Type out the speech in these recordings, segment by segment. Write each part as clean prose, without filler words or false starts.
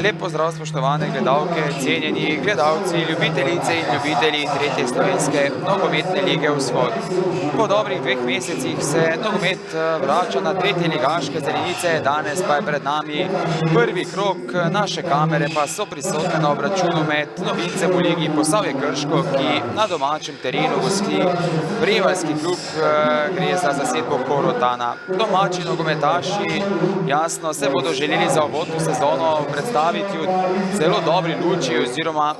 Lep pozdrav, spoštovane gledalke, cenjeni gledalci, ljubitelice in ljubitelji tretje slovenske nogometne lige Vzhod. Po dobrih 2 mesecih se nogomet vrača na tretje ligaške zelenice, danes pa je pred nami prvi krog, naše kamere pa so prisotne na obračunu med novincem v ligi Posavje Krško, ki na domačem terenu gosti prevaljski klub, gre za zasedbo Korotana. Domači nogometaši, jasno, se bodo želeli za uvodno sezono predstaviti v zelo dobri luči oziroma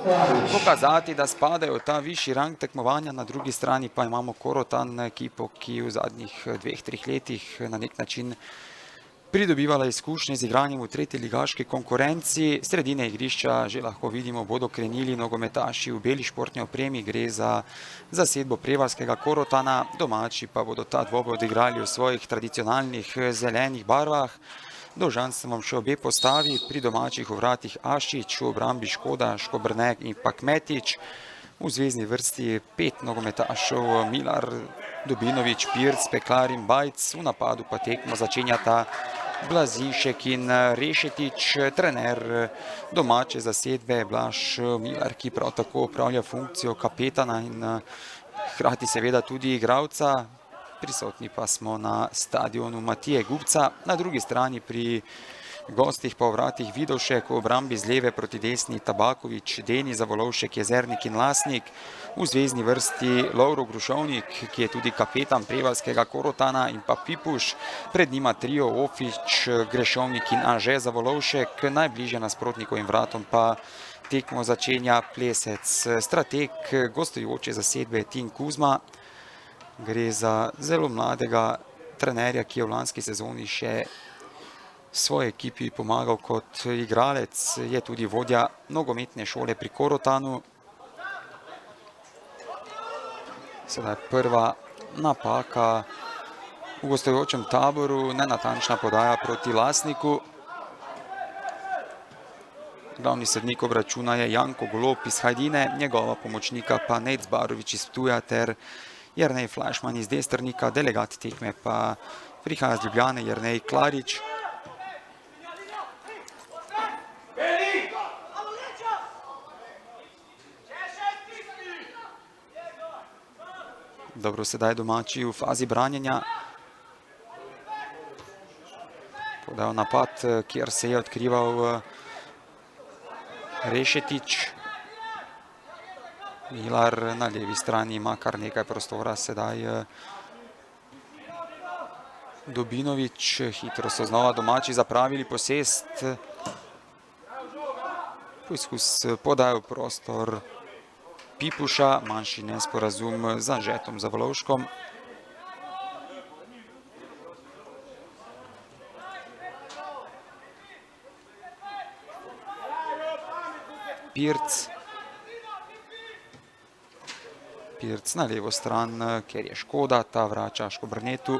pokazati, da spadajo v ta višji rang tekmovanja, na drugi strani pa imamo Korotan, ekipo, ki v zadnjih 2-3 letih na nek način pridobivala izkušnje z igranjem v tretji ligaški konkurenci. Sredine igrišča že lahko vidimo, bodo krenili nogometaši v beli športni opremi, gre za zasedbo prevaljskega Korotana, domači pa bodo ta dvoboj odigrali v svojih tradicionalnih zelenih barvah. Dolžan sem vam še obe postavi, pri domačih v vratih Ašič, v obrambi Škoda, Škobrne in pa Kmetič. V zvezni vrsti 5 nogometašev, Milar, Dubinovič, Pirc, Peklar in Bajc, v napadu pa tekmo začenjata Blazišek in Rešetič, trener domače zasedbe Blaž Milar, ki prav tako opravlja funkcijo kapetana in hkrati seveda tudi igralca. Prisotni pa smo na stadionu Matije Gubca, na drugi strani pri gostih pa v vratih Vidovšek, v obrambi z leve proti desni Tabakovič, Deni, Zavolovšek, Jezernik in Lasnik, v zvezni vrsti Lovro Grušovnik, ki je tudi kapetan prevaljskega Korotana, in pa Pipuš, pred njima trio Ofič, Grešovnik in Anže Zavolovšek, najbližje nasprotnikovim vratom pa tekmo začenja Plesec. Strateg gostujoče zasedbe Tin Kuzma. Gre za zelo mladega trenerja, ki je v lanski sezoni še svoji ekipi pomagal kot igralec, je tudi vodja nogometne šole pri Korotanu. Sedaj prva napaka v gostujočem taboru, nenatančna podaja proti Lasniku. Glavni sodnik obračuna je Janko Golob iz Hajdine, njegova pomočnika pa Nejc Barovič iz Ptuja ter Jernej Flašman iz Destrnika, delegat tekme pa prihaja z Ljubljane Jernej Klarič. Dobro, sedaj domači v fazi branjenja. Podajo napad, kjer se je odkrival Rešetič. Milar na levi strani ima kar nekaj prostora, sedaj Dubinovič, hitro so znova domači zapravili posest. Poizkus podajo prostor Pipuša, manjši nesporazum z Anžetom Zavolovškom. Pirc. Pirc na levo stran, ker je Škoda, ta vrača Škobrnetu.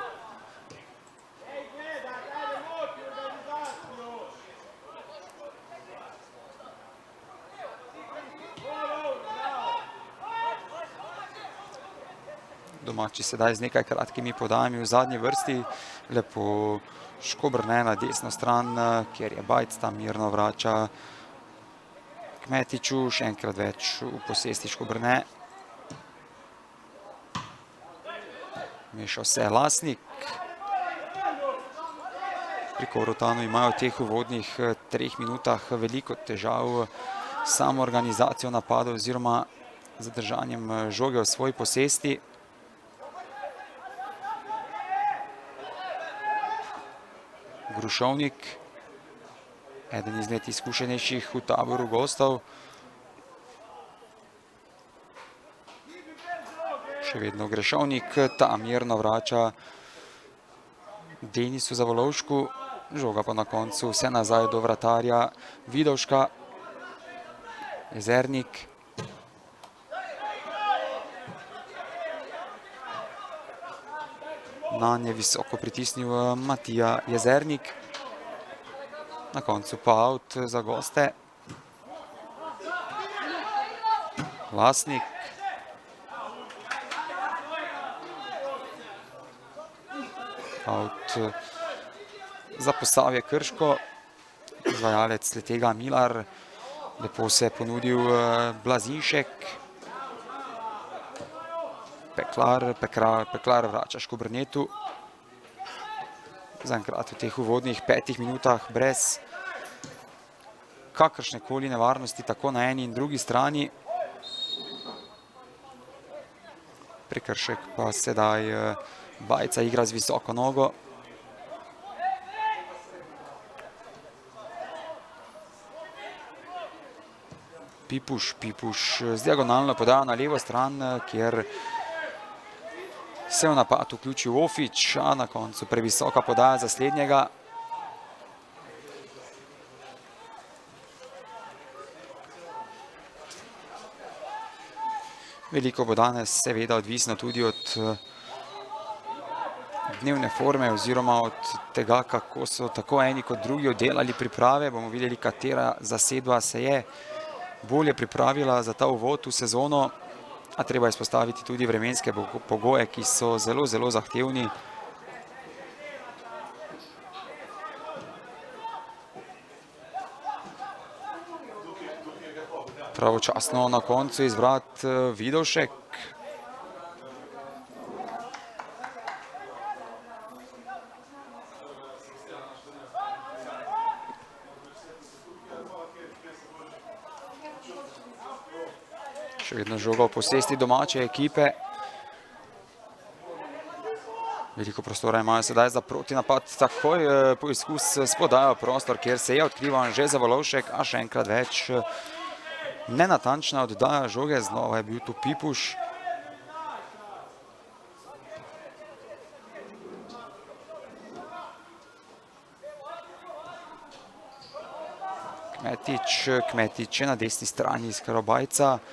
Domači sedaj z nekaj kratkimi podajami v zadnji vrsti, lepo Škobrne na desno stran, ker je Bajc, tam mirno vrača Kmetiču, še enkrat več v posesti Škobrne. Mešal se je Lasnik. Pri Korotanu imajo v teh uvodnih 3 minutah veliko težav s samo organizacijo napadov oziroma zadržanjem žoge v svoji posesti. Grušovnik, eden izmed izkušenejših v taboru gostov. Še vedno Grešovnik, ta mirno vrača Denisu Zavolovšku, žoga pa na koncu vse nazaj do vratarja Vidovška. Jezernik. Nanj je visoko pritisnil Matija Jezernik. Na koncu pa out za goste. Lasnik. Out za Posavje Krško. izvajalec tega Milar. Lepo se je ponudil Blazinšek. Peklar vrača Škobrnetu. Zaenkrat v teh uvodnih 5 minutah brez kakršnekoli nevarnosti, tako na eni in drugi strani. Prekršek pa sedaj Bajca igra z visoko nogo. Pipuš z diagonalno podajo na levo stran, kjer se v napad vključil Ofič, a na koncu previsoka podaja za slednjega. Veliko bo danes seveda odvisno tudi od dnevne forme oziroma od tega, kako so tako eni kot drugi oddelali priprave. Bomo videli, katera zasedba se je bolje pripravila za ta uvod v sezono, a treba izpostaviti tudi vremenske pogoje, ki so zelo, zelo zahtevni. Pravočasno na koncu izvrat Vidovšek. Še vedno žoga v posesti domače ekipe. Veliko prostora imajo sedaj za protinapad. Takoj poizkus spodajo prostor, kjer se je odkrival Anže Zavolovšek, a še enkrat več nenatančna oddaja žoge. Znova je bil tu Pipuš. Kmetič je na desni strani iskal Bajca.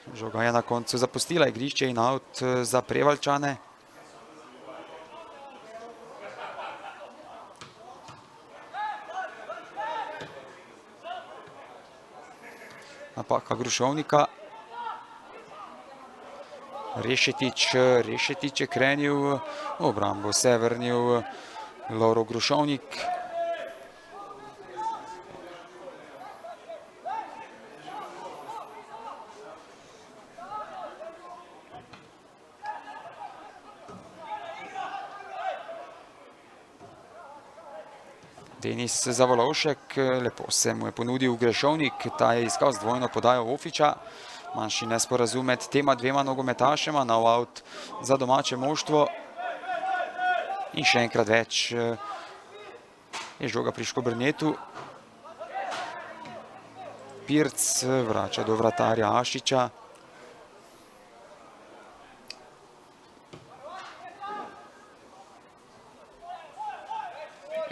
Žoga je na koncu zapustila igrišče in out za Prevaljčane. Napaka Grušovnika. Rešetič je krenil, v obrambo se je vrnil Lovro Grušovnik. Denis Zavolovšek, lepo se mu je ponudil Grešovnik, ta je iskal z dvojno podajo Ofiča. Manjši nesporazum med tema dvema nogometašema, nov out za domače moštvo. In še enkrat več je žoga pri Škobrnetu. Pirc vrača do vratarja Ašiča.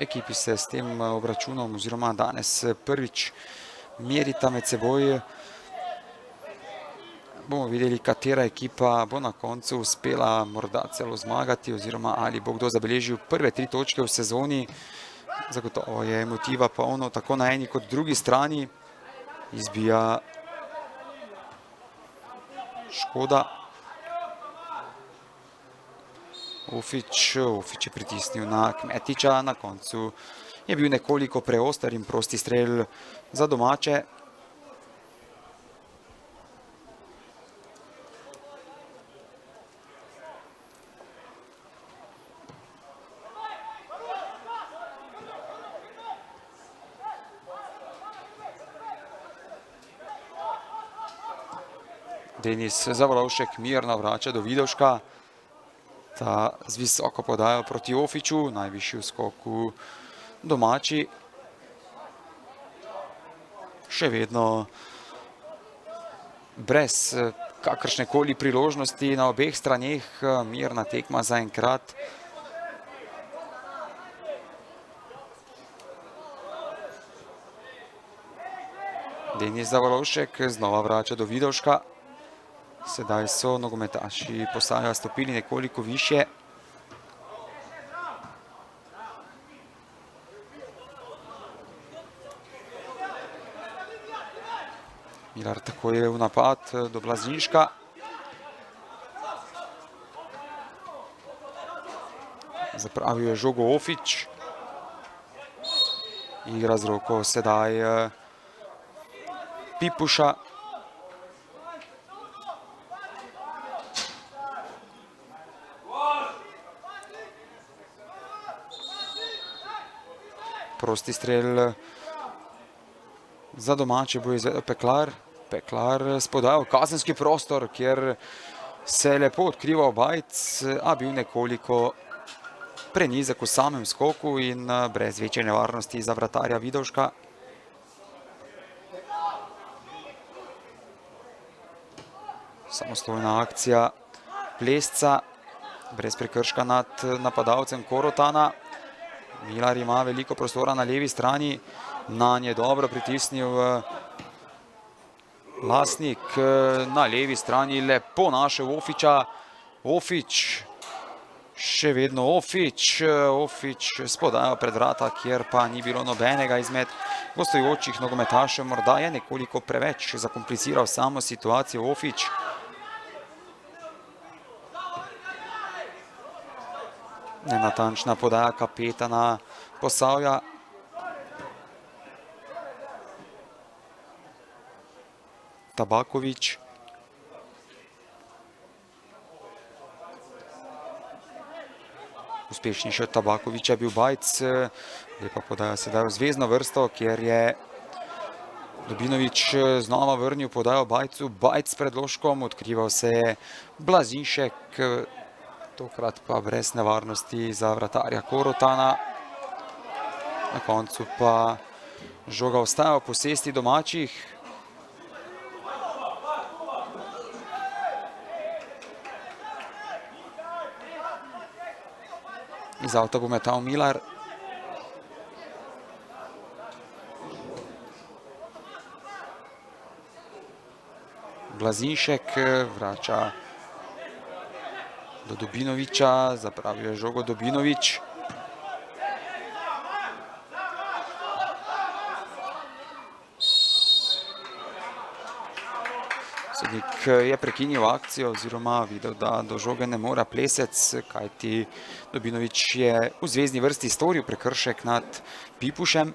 Ekipi se s tem obračunom oziroma danes prvič merita med seboj. Bomo videli, katera ekipa bo na koncu uspela morda celo zmagati oziroma ali bo kdo zabeležil prve 3 točke v sezoni. Zagotovo je motiva polno tako na eni kot drugi strani. Izbija Škoda. Ofič je pritisnil na Kmetiča, na koncu je bil nekoliko preoster in prosti strel za domače. Denis Zavolovšek mirno vrača do Vidovška. Ta z visoko podajo proti Ofiču, najvišji v skoku domači. Še vedno brez kakršnekoli priložnosti na obeh straneh, mirna tekma zaenkrat. Denis Zavolovšek znova vrača do Vidovška. Sedaj so nogometaši postajajo stopili nekoliko višje. Milar tako je v napad do Blazinška. Zapravil je žogo Ofič. Igra z roko sedaj Pipuša. Prosti strel za domače bo izvedel Peklar. Peklar spodaj v kazenski prostor, kjer se je lepo odkrival Bajc, a bil nekoliko prenizek v samem skoku in brez večje nevarnosti za vratarja Vidovška. Samostojna akcija Plesca, brez prekrška nad napadalcem Korotana. Milar ima veliko prostora na levi strani, na nje dobro pritisnil Lasnik, na levi strani lepo našel Ofiča. Ofič, še vedno Ofič, Ofič spodaj pred vrata, kjer pa ni bilo nobenega izmed gostujočih nogometašev. Morda je nekoliko preveč zakompliciral samo situacijo Ofič. Nenatančna podaja kapetana Posavja. Tabakovič. Uspešnejši od Tabakoviča je bil Bajc. Lepa podaja sedaj v zvezno vrsto, kjer je Dobinovič znova vrnil podajo Bajcu. Bajc s predložkom, odkrival se je Blazinšek, tokrat pa brez nevarnosti za vratarja Korotana. Na koncu pa žoga ostaja v posesti domačih. Iz avta bo metal Milar. Blazinšek vrača do Dobinoviča, zapravil je žogo Dobinovič. Sodnik je prekinil akcijo oziroma videl, da do žoge ne mora Plesec, kajti Dobinovič je v zvezni vrsti storil prekršek nad Pipušem.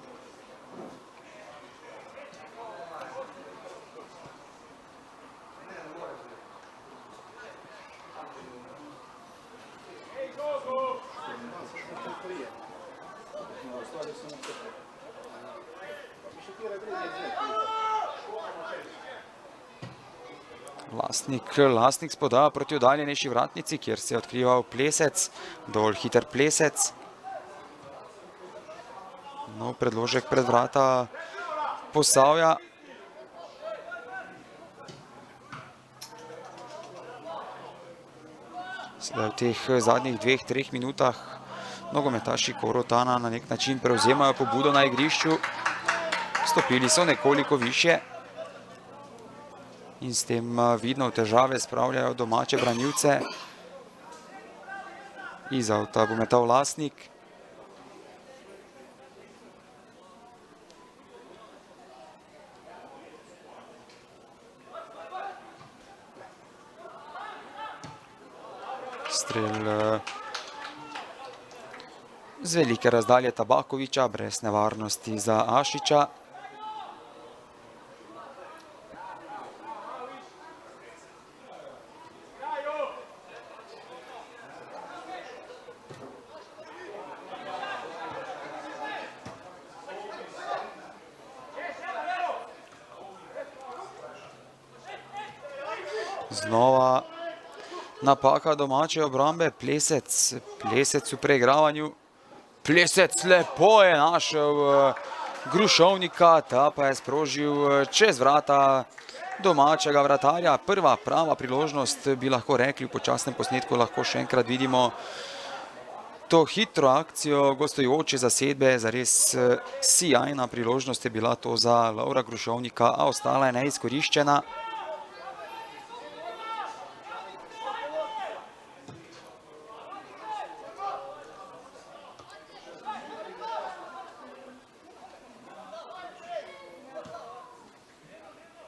Lasnik spodaja proti oddaljenejši vratnici, kjer se je odkrival Plesec, dovolj hiter Plesec. Nov predložek pred vrata Posavja. Sedaj v teh zadnjih 2-3 minutah nogometaši Korotana na nek način prevzemajo pobudo na igrišču. Stopili so nekoliko višje in s tem vidno v težave spravljajo domače branilce. Iz avta bo metal Lasnik. Strel z velike razdalje Tabakoviča, brez nevarnosti za Ašiča. Znova napaka domače obrambe, Plesec v preigravanju. Plesec lepo je našel Grušovnika, ta pa je sprožil čez vrata domačega vratarja. Prva prava priložnost, bi lahko rekli, v počasnem posnetku lahko še enkrat vidimo to hitro akcijo gostujoče zasedbe. Zares sijajna priložnost je bila to za Lovra Grušovnika, a ostala je neizkoriščena.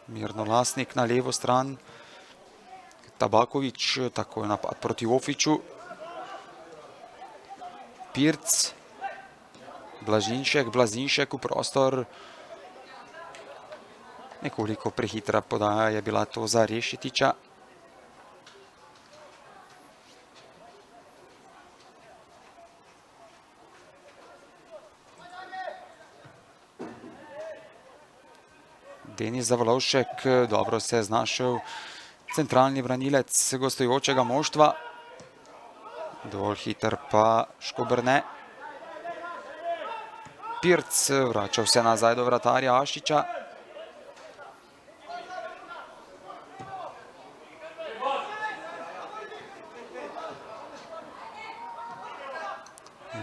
Mirno Lasnik na levo stran. Tabakovič, tako je napad proti Ofiču. Pirc. Blazinšek v prostor. Nekoliko prehitra podaja je bila to za Rešetiča. Denis Zavolovšek, dobro se je znašel centralni branilec gostujočega moštva. Dovolj hiter pa Škobrne. Pirc vračal se nazaj do vratarja Ašiča.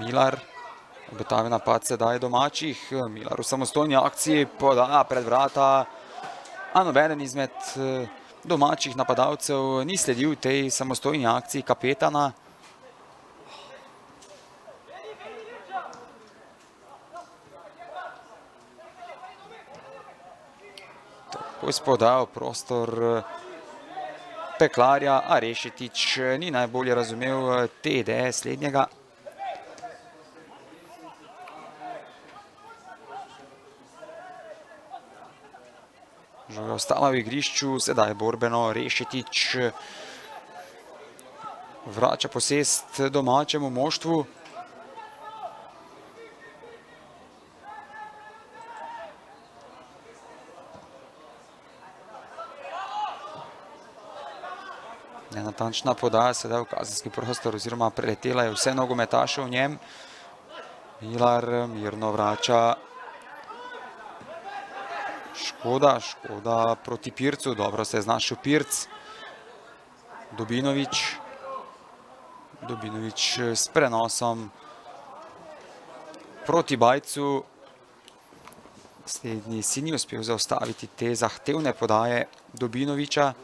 Milar. Obetavi napad sedaj domačih. Milar v samostojni akciji podaja pred vrata. A nobeden izmed domačih napadalcev ni sledil tej samostojni akciji kapetana. Tako je spodajal prostor Peklarja, a Rešetič ni najbolje razumel te ideje slednjega. Žoga ostala v igrišču, sedaj borbeno. Rešetič vrača posest domačemu moštvu. Nenatančna podaja sedaj v kazenski prostor oziroma preletela je vse nogometaše v njem. Milar mirno vrača. Škoda proti Pircu, dobro se je znašel Pirc. Dobinovič s prenosom proti Bajcu. Slednji si ni uspel zaustaviti te zahtevne podaje Dobinoviča.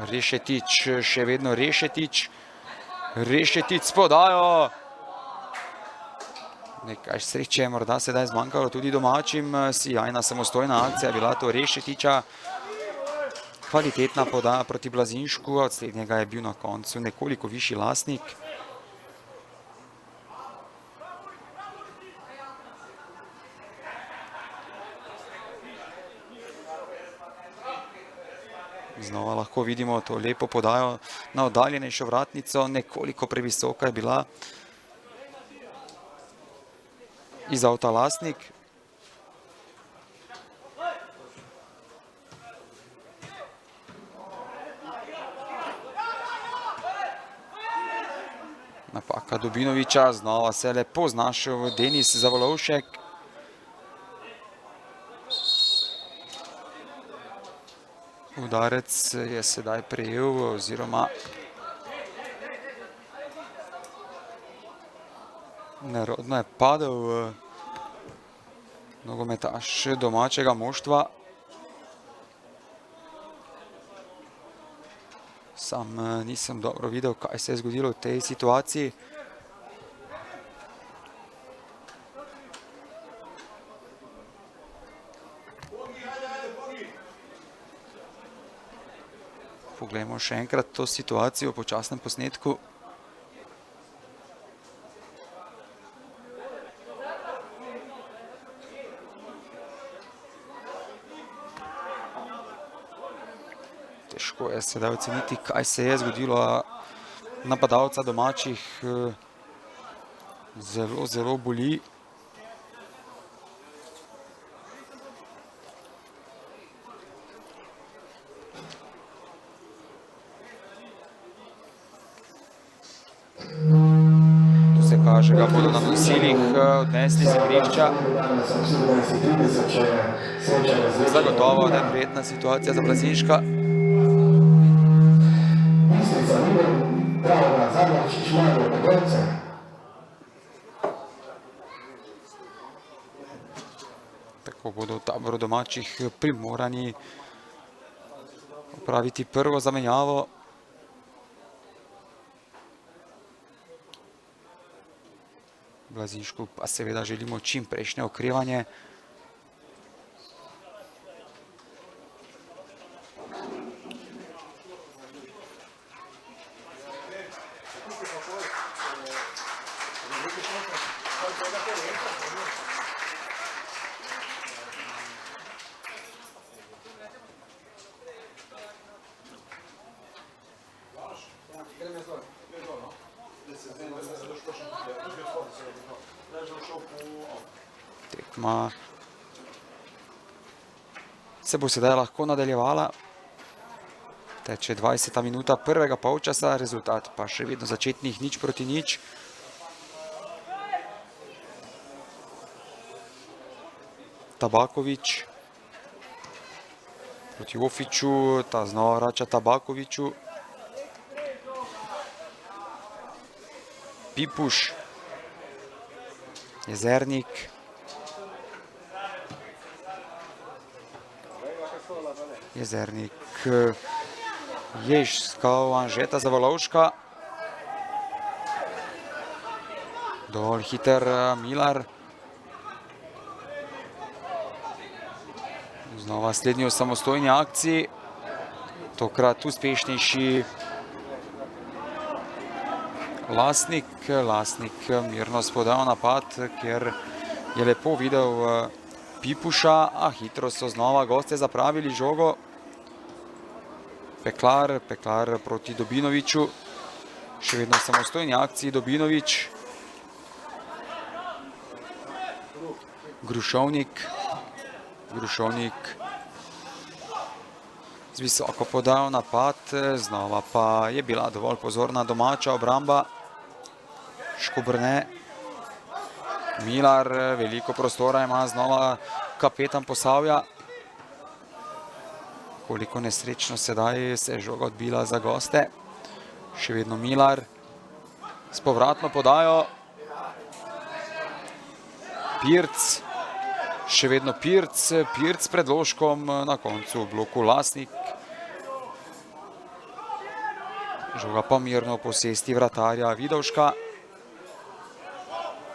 Rešetič, še vedno Rešetič. Rešetič s podajo. Nekaj sreče je morda sedaj zmanjkalo tudi domačim. Sijajna samostojna akcija je bila to Rešetiča. Kvalitetna podaja proti Blazinšku, od slednjega je bil na koncu nekoliko višji lastnik. Znova lahko vidimo to lepo podajo na oddaljenejšo vratnico, nekoliko previsoka je bila iz avta lastnik. Napaka Dobinoviča, znova se je lepo znašel Denis Zavolovšek. Udarec je sedaj prejel oziroma nerodno je padel nogometaš domačega moštva. Sam nisem dobro videl, kaj se je zgodilo v tej situaciji. Poglejmo še enkrat to situacijo v počasnem posnetku. Težko je sedaj oceniti, kaj se je zgodilo. Napadalca domačih zelo boli. Kaže, ga bodo na nosilih odnesli z igrišča. Zagotovo neprijetna situacija za Blazinška. Tako bodo v taboru domačih primorani opraviti prvo zamenjavo. Blazinšku pa seveda želimo čim prejšnje okrevanje. Tekma se bo sedaj lahko nadaljevala. Teče 20. minuta prvega polčasa, rezultat pa še vedno začetnih 0:0. Tabaković proti Ofiću, ta znova vrača Tabakoviću. Pipuš, Jezernik. Jezernik je iskal Anžeta Zavolovška. Dovolj hiter Milar. Znova slednji v samostojni akciji. Tokrat uspešnejši Lasnik. Lasnik mirno spodal napad, kjer je lepo videl Pipuša, a hitro so znova gostje zapravili žogo. Peklar proti Dobinoviću. Še vedno v samostojni akciji Dobinović. Grušovnik z visoko podal napad, znova pa je bila dovolj pozorna domača obramba. Škobrne. Milar, veliko prostora ima znova kapetan Posavja. Koliko nesrečno sedaj se je žoga odbila za goste. Še vedno Milar s povratno podajo. Pirc, še vedno Pirc pred ložkom, na koncu v bloku Lasnik. Žoga pa mirno v posesti vratarja Vidovška.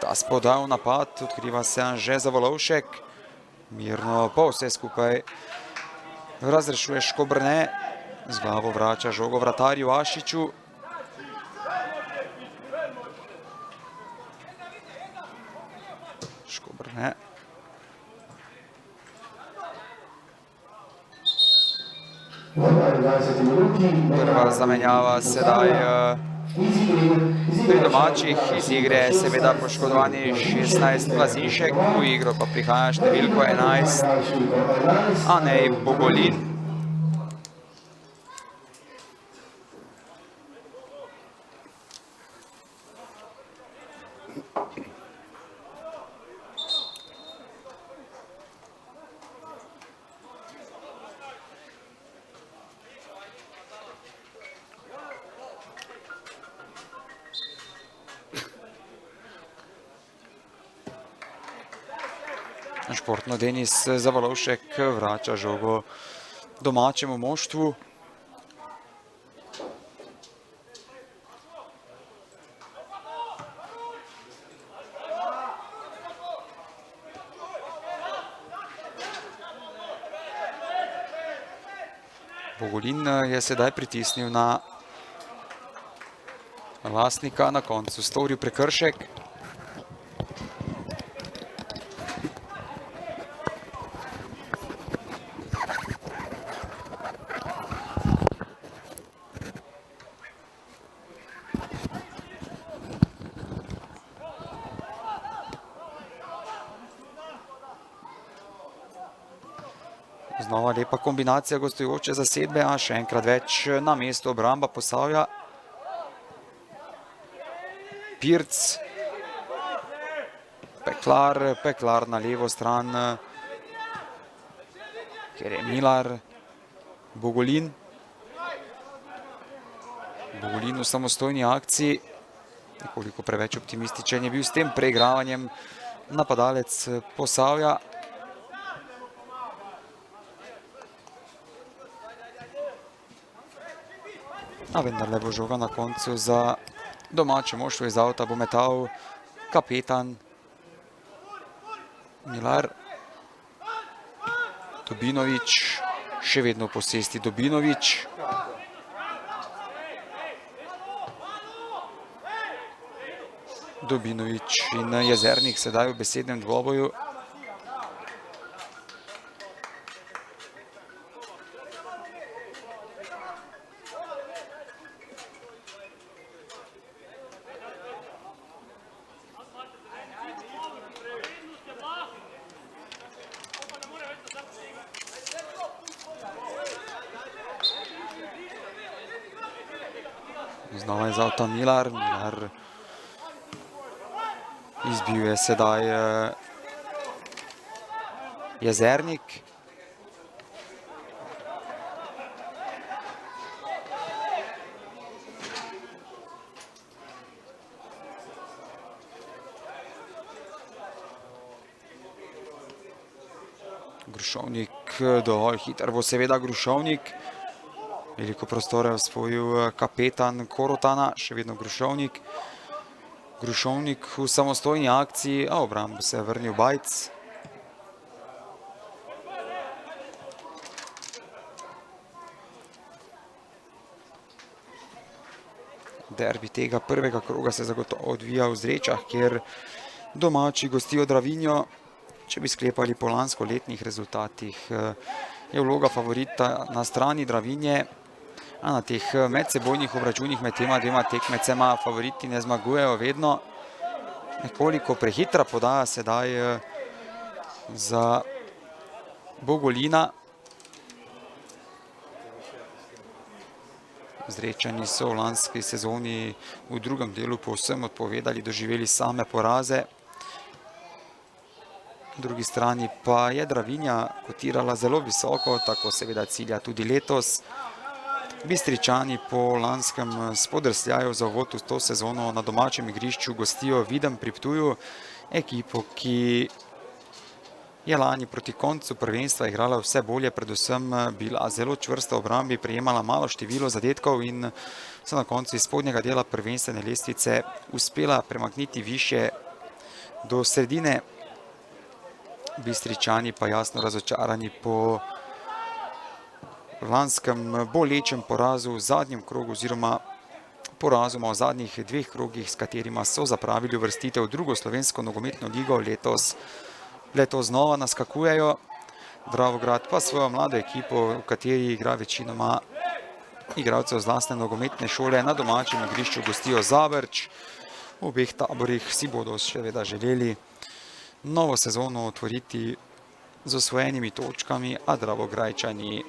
Ta spodal napad, odkriva se Anže Zavolovšek. Mirno pa vse skupaj razrešuje Škobrne. Z glavo vrača žogo vratarju Ašiću. Škobrne. Prva zamenjava sedaj pri domačih, iz igre seveda poškodovani 16 Blazinšek, v igro pa prihaja številko 11 Anej Bogolin. Športno Denis Zavolovšek vrača žogo domačemu moštvu. Bogolin je sedaj pritisnil na Lasnika, na koncu storil prekršek. Znova lepa kombinacija gostujoče zasedbe, a še enkrat več na mestu obramba Posavja. Pirc, Peklar na levo stran, kjer je Milar, Bogolin. Bogolin v samostojni akciji, nekoliko preveč optimističen je bil s tem preigravanjem napadalec Posavja. A vendarle bo žoga na koncu za domače moštvo, iz avta bo metal kapetan Milar. Dobinović, še vedno v posesti Dobinović. Dobinović in Jezernik sedaj v besednem dvoboju. Znova je za avta Milar. Milar izbil je sedaj Jezernik. Grušovnik, dovolj hiter bo seveda Grušovnik. Veliko prostora je osvojil kapetan Korotana, še vedno Grušovnik. Grušovnik v samostojni akciji, a obrambo se je vrnil Bajc. Derbi tega prvega kroga se zagotovo odvija v Zrečah, kjer domači gostijo Dravinjo. Če bi sklepali po lanskoletnih rezultatih, je vloga favorita na strani Dravinje, a na teh medsebojnih obračunih med tema dvema tekmecema favoriti ne zmagujejo vedno. Nekoliko prehitra podaja sedaj za Bogolina. Zrečani so v lanski sezoni v drugem delu povsem odpovedali, doživeli same poraze. Na drugi strani pa je Dravinja kotirala zelo visoko, tako seveda cilja tudi letos. Bistričani po lanskem spodrsljaju za uvod v to sezono na domačem igrišču gostijo Videm pri Ptuju, ekipo, ki je lani proti koncu prvenstva igrala vse bolje, predvsem bila zelo čvrsta v obrambi, prejemala malo število zadetkov in so na koncu iz spodnjega dela prvenstvene lestvice uspela premakniti više do sredine. Bistričani pa jasno razočarani po lanskem bolečem porazu v zadnjem krogu oziroma porazuma v zadnjih dveh krogih, s katerima so zapravili uvrstitev v drugo slovensko nogometno ligo, letos znova naskakujejo. Dravograd pa svojo mlado ekipo, v kateri igra večinoma igralcev z lastne nogometne šole, na domačem igrišču gostijo Zavrč. V obeh taborih si bodo seveda želeli novo sezono otvoriti z osvojenimi točkami, a Dravograjčani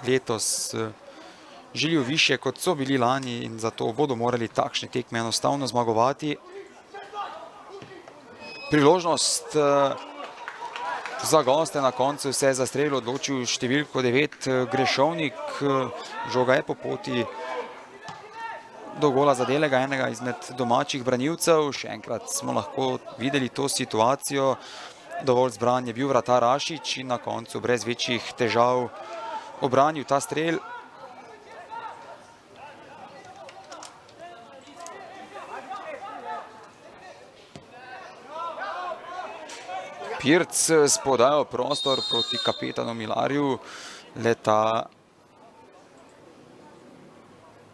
letos želijo više, kot so bili lani, in zato bodo morali takšne tekme enostavno zmagovati. Priložnost za goste na koncu se je za strel odločil številko 9 Grešovnik. Žoga je po poti do gola zadelega enega izmed domačih branilcev. Še enkrat smo lahko videli to situacijo. Dovolj zbran je bil vratar Rašič in na koncu brez večjih težav obranil ta strel. Pirc spodajal prostor proti kapetanu Milarju. Leta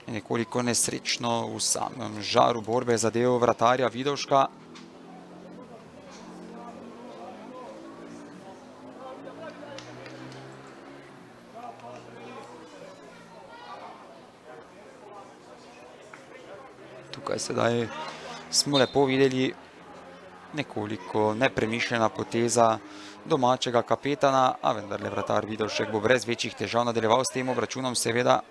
je nekoliko nesrečno v samem žaru borbe zadev vratarja Vidovška. Tukaj sedaj smo lepo videli nekoliko nepremišljena poteza domačega kapetana, a vendarle vratar Vidovšek bo brez večjih težav nadaljeval s tem obračunom seveda.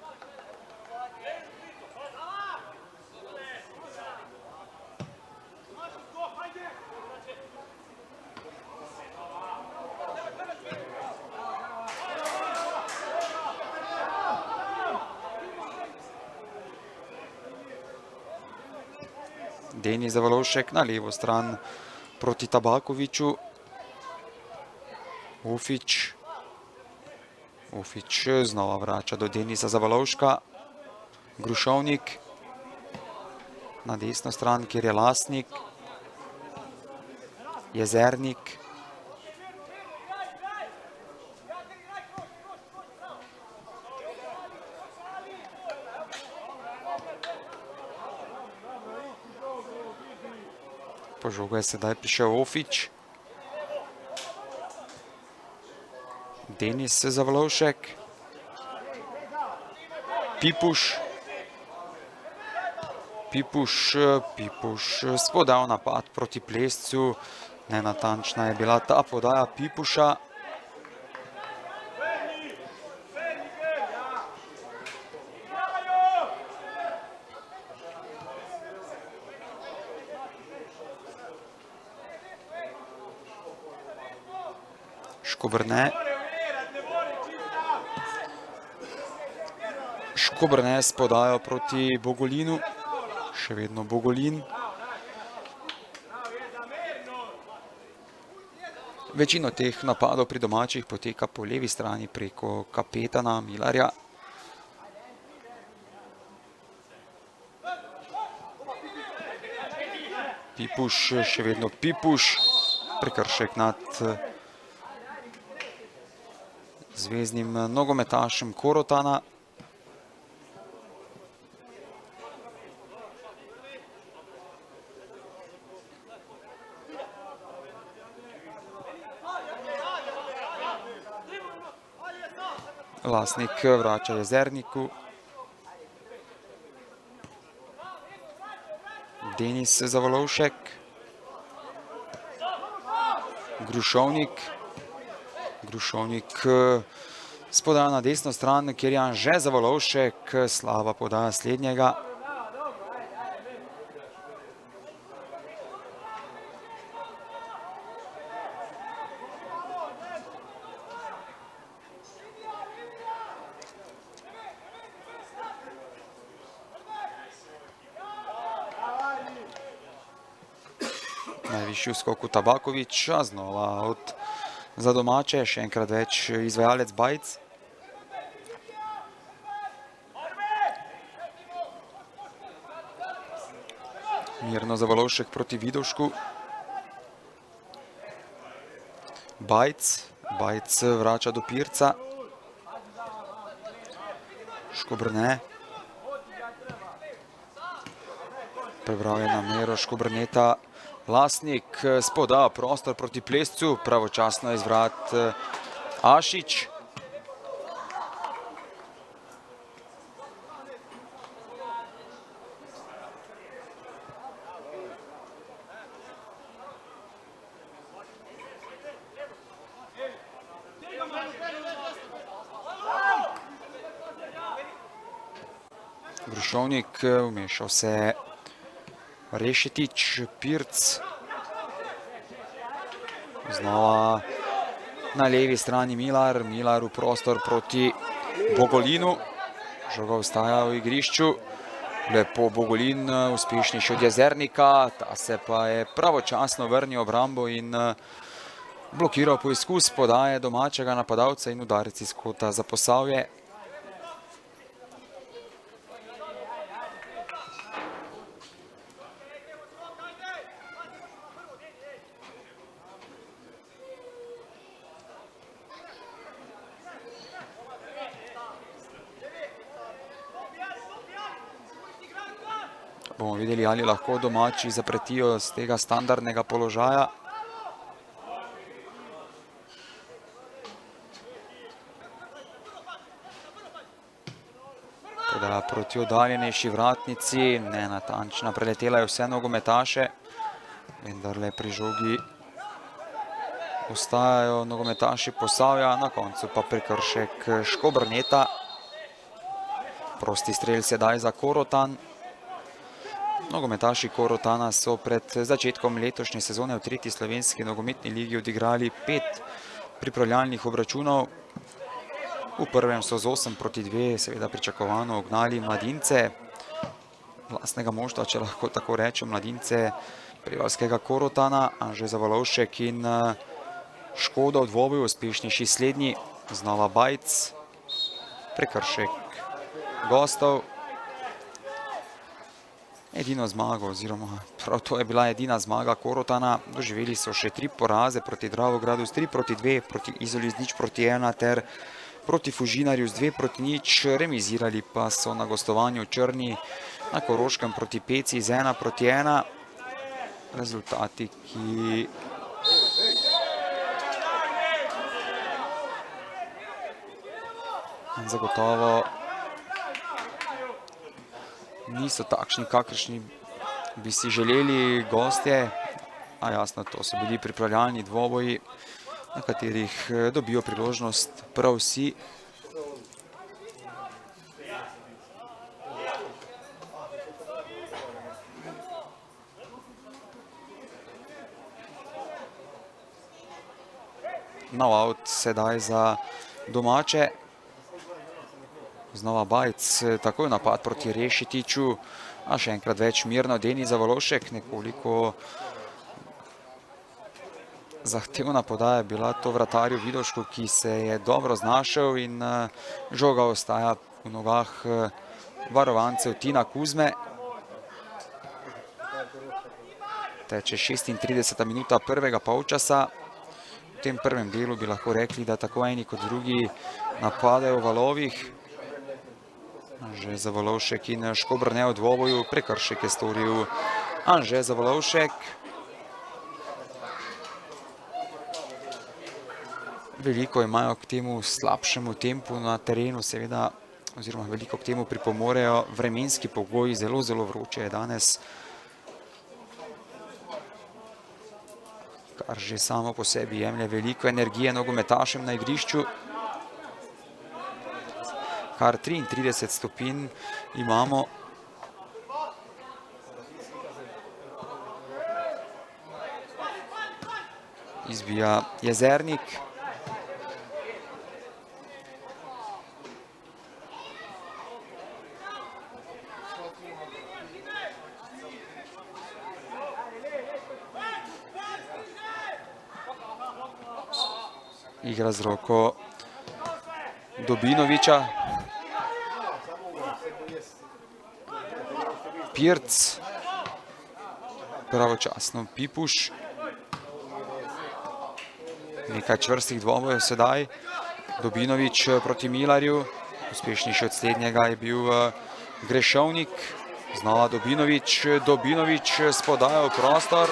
Denis Zavalovšek na levo stran proti Tabakoviću. Ufić znova vrača do Denisa Zavalovška. Grušovnik na desno stran, kjer je Lasnik. Jezernik. Po žogu je sedaj prišel Ofić. Denis Zavalovšek. Pipuš spodal napad proti Plescu. Nenatančna je bila ta podaja Pipuša. Škobrne. Škobrne s podajo proti Bogolinu. Še vedno Bogolin. Večino teh napadov pri domačih poteka po levi strani preko kapetana Milarja. Pipuš, še vedno Pipuš. Prekršek nad zvezdnim nogometašem Korotana. Lasnik vrača Jezerniku. Denis Zavolovšek. Grušovnik. Grušovnik spodaja na desno stran, kjer je Anže Zavolovšek. Slaba podaja slednjega. Najvišji v skoku Tabakovič, a znova za domače, še enkrat več izvajalec Bajc. Mirno Zavolovšek proti Vidovšku. Bajc vrača do Pirca. Škobrne. Prebral je namero Škobrneta. Lasnik spoda prostor proti Plescu, pravočasno izvrat Ašič. Grušovnik, vmešal se Rešetič, Pirc. Znova na levi strani Milar. Milar v prostor proti Bogolinu. Žoga ostaja v igrišču. Lepo Bogolin, uspešnejši od Jezernika. Ta se pa je pravočasno vrnil obrambo in blokiral poizkus podaje domačega napadalca in udarec iz kota za Posavje. Bomo videli, ali lahko domači zapretijo z tega standardnega položaja. Podaja proti oddaljenejši vratnici, nenatančna, preletela je vse nogometaše, vendarle pri žogi ostajajo nogometaši Posavja, na koncu pa prekršek Škobrneta. Prosti strel sedaj za Korotan. Nogometaši Korotana so pred začetkom letošnje sezone v tretji slovenski nogometni ligi odigrali 5 pripravljalnih obračunov. V prvem so z 8-2 seveda pričakovano ugnali Mladince, lastnega moštva, če lahko tako rečem, Mladince prevalskega Korotana. Anže Zavolovšek in Škoda v dvoboju, uspešnejši slednji. Znova Bajc, prekršek gostov. Edino zmago, oziroma prav to je bila edina zmaga Korotana. Doživeli so še 3 poraze proti Dravogradu s 3-2, proti Izoli z 0-1 ter proti Fužinarju z 2-0. Remizirali pa so na gostovanju Črni na Koroškem proti Peci z 1-1. Rezultati, ki zagotovo niso takšni, kakršni bi si želeli gostje, a jasno, to so bili pripravljalni dvoboji, na katerih dobijo priložnost prav vsi. nov out sedaj za domače. Znova Bajc, takoj napad proti Rešetiču, a še enkrat več mirno Deni Zavološek, nekoliko zahtevna podaja bila to vratarju Vidošku, ki se je dobro znašel in žoga ostaja v nogah varovancev Tina Kuzme. Teče 36. minuta prvega polčasa. V tem prvem delu bi lahko rekli, da tako eni kot drugi napadajo v valovih. Anže Zavolovšek in Škobrne v dvoboju, prekršek je storil Anže Zavolovšek. Veliko imajo k temu slabšemu tempu na terenu, seveda, oziroma veliko k temu pripomorejo vremenski pogoji, zelo vroče je danes, kar že samo po sebi jemlje veliko energije nogometašem na igrišču. Kar 33 stopinj imamo. Izbija Jezernik. Igra z roko Dobinoviča. Pirc, pravočasno Pipuš. Nekaj čvrstih dvobojev sedaj. Dobinovič proti Milarju. Uspešnejši od slednjega je bil Grešovnik. Znova Dobinovič. Dobinovič s podajo v prostor.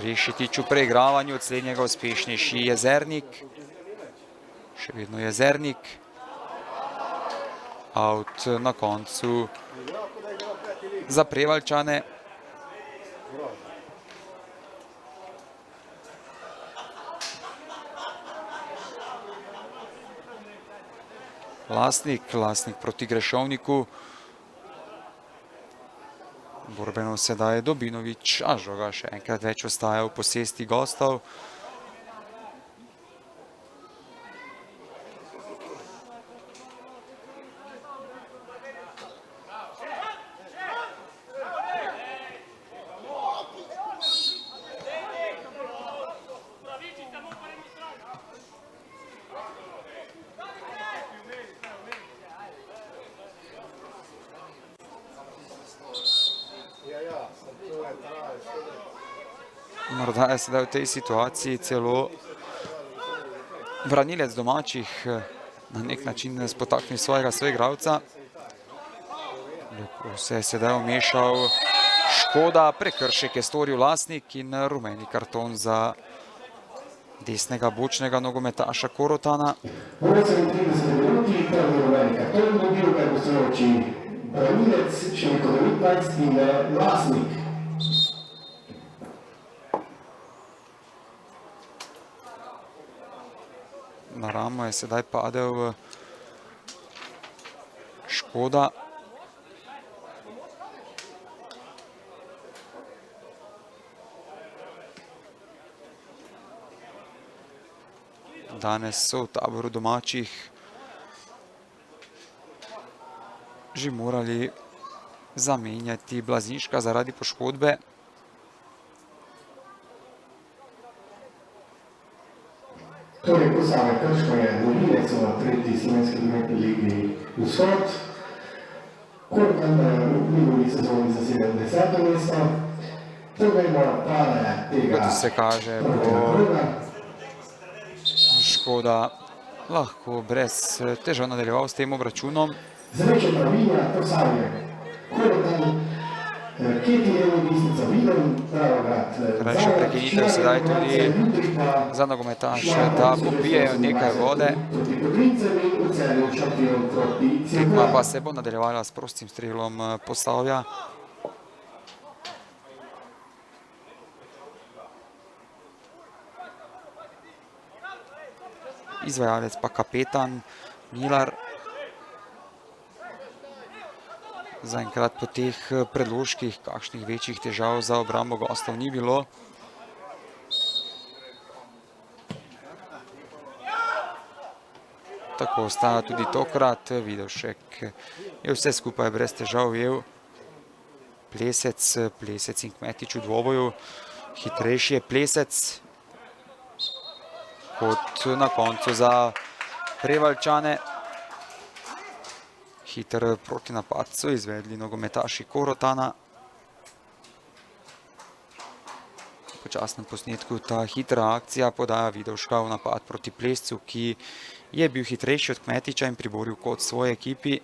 Rešetič v preigravanju, od slednjega uspešnejši Jezernik. Še vedno Jezernik. Out na koncu za Prevaljčane. Lasnik proti Grešovniku. Borbeno sedaj Dobinovič, a žoga še enkrat več ostaja v posesti gostov. Morda je sedaj v tej situaciji celo branilec domačih na nek način spotaknil svojega soigralca. Lepo se je sedaj vmešal Škoda, prekršek je storil Lasnik in rumeni karton za desnega bočnega nogometaša Korotana. V 38 minuti prvi rumeni karton dobil gostujoči branilec številko 19 in Lasnik. Na ramo je sedaj padel Škoda. Danes so v taboru domačih že morali zamenjati Blazinška zaradi poškodbe. Torej, Posavje Krško je novinec v tretji slovenski nogometni ligi Vzhod. Korotan v minuli sezoni zasedel 10. mesto. Poglejmo napade tega. Kot se kaže, bo Škoda lahko brez težav nadaljeval s tem obračunom. Zrečo pravilja Posavje Korotan. Krajša prekinitev sedaj tudi za nogometaše, da popijejo nekaj vode. Tekma pa se bo nadaljevala s prostim strelom Posavja. Izvajalec pa kapetan Milar. Zaenkrat po teh predložkih kakšnih večjih težav za obrambo gostov ni bilo. Tako ostaja tudi tokrat. Vidovšek je vse skupaj brez težav ujel. Plesec in Kmetič v dvoboju. Hitrejši je Plesec kot na koncu za Prevaljčane. Hiter protinapad so izvedli nogometaši Korotana. V počasnem posnetku ta hitra akcija podaja Vidovška v napad proti Plescu, ki je bil hitrejši od Kmetiča in priboril kot svoje ekipi.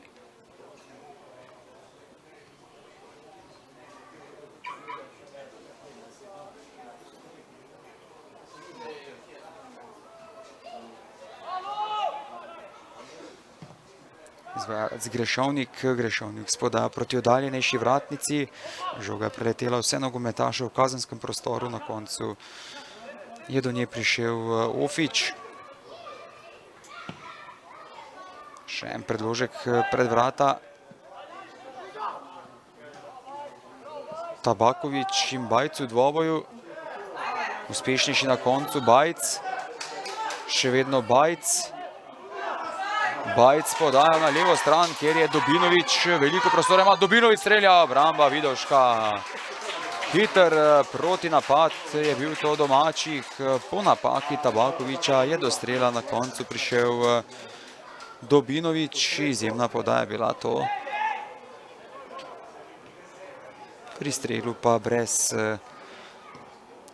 Izvajalec Grešovnik spodaja proti oddaljenejši vratnici. Žoga je preletela vse nogometaše v kazenskem prostoru, na koncu je do nje prišel Ofič. Še en predložek pred vrata. Tabakovič in Bajc v dvoboju. Uspešnejši na koncu Bajc. Še vedno Bajc. Bajc podaja na levo stran, kjer je Dobinovič. Veliko prostora ima. Dobinovič strelja. Obramba Vidovška. Hiter protinapad je bil to domačih. Po napaki Tabakoviča je do strela na koncu prišel Dobinovič. Izjemna podaja je bila to. Pri strelu pa brez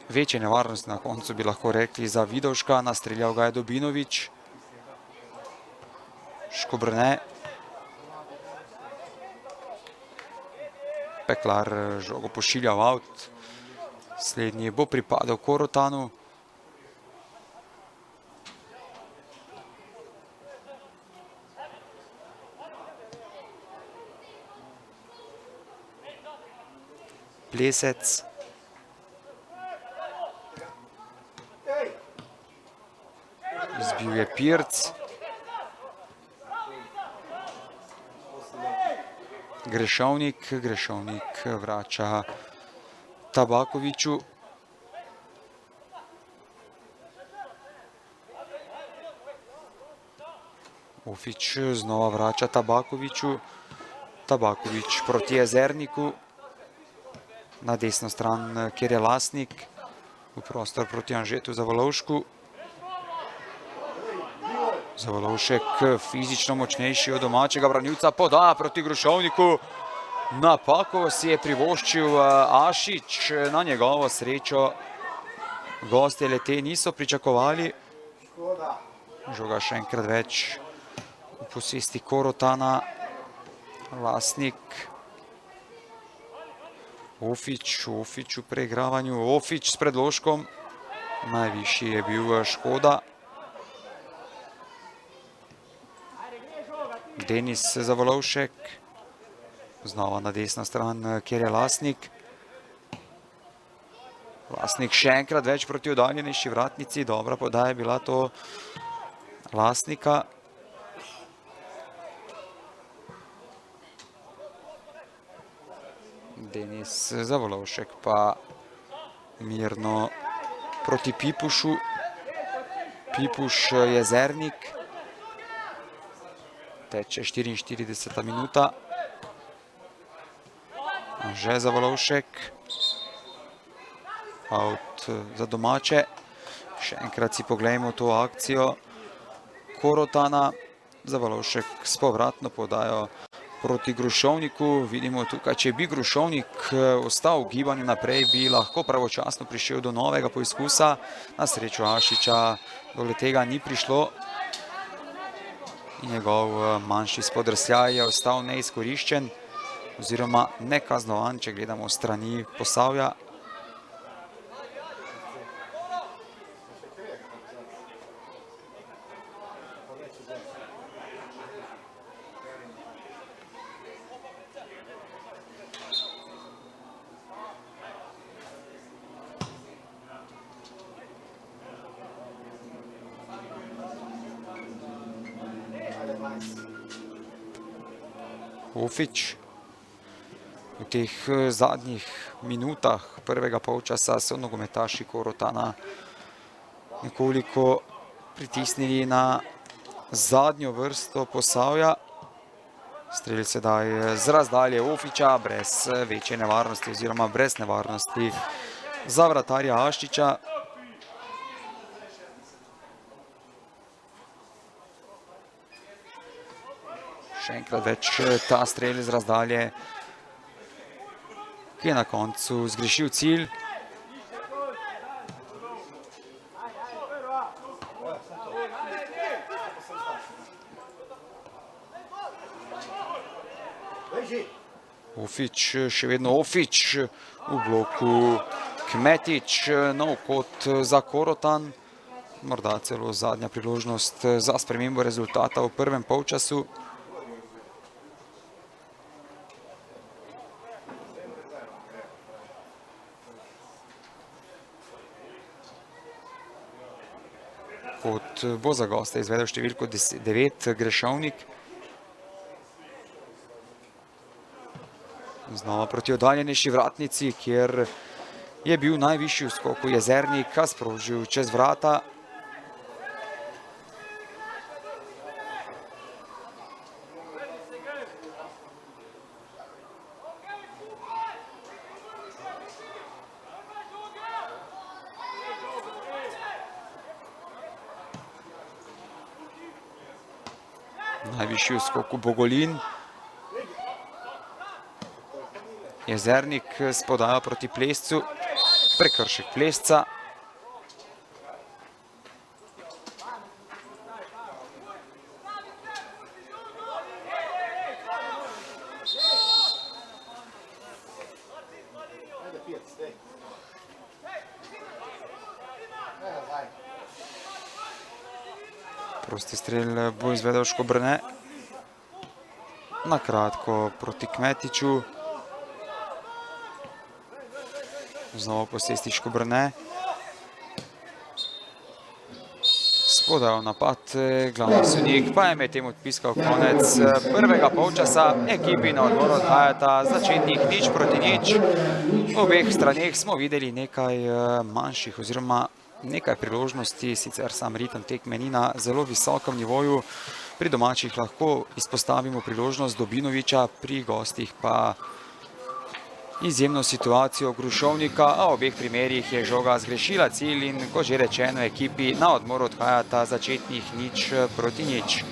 večje nevarnosti na koncu bi lahko rekli za Vidovška. Nastreljal ga je Dobinovič. Škobrne. Peklar žogo pošilja v aut. Slednji bo pripadal Korotanu. Plesec. Izbil je Pirc. Grešovnik vrača Tabakoviču. Ofič znova vrača Tabakoviču. Tabakovič proti Jezerniku. Na desno stran, kjer je Lasnik. V prostor proti Anžetu Zavolovšku. Zavolovšek fizično močnejši od domačega branilca. Podaja proti Grušovniku. Napako si je privoščil Ašič. Na njegovo srečo gostje le-te niso pričakovali. Žoga še enkrat več v posesti Korotana. Lasnik. Ofič v preigravanju. Ofič s predložkom. Najvišji je bil Škoda. Denis Zavolovšek. Znova na desna stran, kjer je Lasnik. Lasnik še enkrat več proti oddaljenejši vratnici. Dobra podaja je bila to Lasnika. Denis Zavolovšek pa mirno proti Pipušu. Pipuš Jezernik. Teče 44. minuta. Anže Zavolovšek. Aut za domače. Še enkrat si poglejmo to akcijo Korotana. Zavolovšek s povratno podajo proti Grušovniku. Vidimo tukaj, če bi Grušovnik ostal v gibanju naprej, bi lahko pravočasno prišel do novega poizkusa. Na srečo Ašiča do tega ni prišlo. Njegov manjši spodrsljaj je ostal neizkoriščen oziroma nekaznovan, če gledamo strani Posavja. Ofič. V teh zadnjih minutah prvega polčasa so nogometaši Korotana nekoliko pritisnili na zadnjo vrsto Posavja. Strelj sedaj z razdalje Ofiča, brez večje nevarnosti oziroma brez nevarnosti za vratarja Aščiča. Še enkrat več ta strelj z razdalje, ki je na koncu zgrešil cilj. Ofič, še vedno Ofič v bloku, Kmetič, nov kot za Korotan, morda celo zadnja priložnost za spremembo rezultata v prvem polčasu. Kot bo za goste izvedel številko 9 Grešovnik. Znova proti oddaljenejši vratnici, kjer je bil najvišji v skoku Jezernik, a sprožil čez vrata. Najvišji v skoku Bogolin. Jezernik s podajo proti Plescu, prekršek Plesca. Prosti strelj bo izvedel Škobrne. Na kratko proti Kmetiču. Znova posesti Škobrne. Spodaj v napad glavni sodnik, pa je medtem odpiskal konec prvega polčasa. Ekipi na odmor odhajata začetnih 0:0. V obeh straneh smo videli nekaj manjših oziroma nekaj priložnosti, sicer sam ritem tekme ni na zelo visokem nivoju. Pri domačih lahko izpostavimo priložnost Dobinoviča, pri gostih pa izjemno situacijo Grušovnika, a v obeh primerih je žoga zgrešila cilj in, kot že rečeno, ekipi na odmor odhajata začetnih 0:0.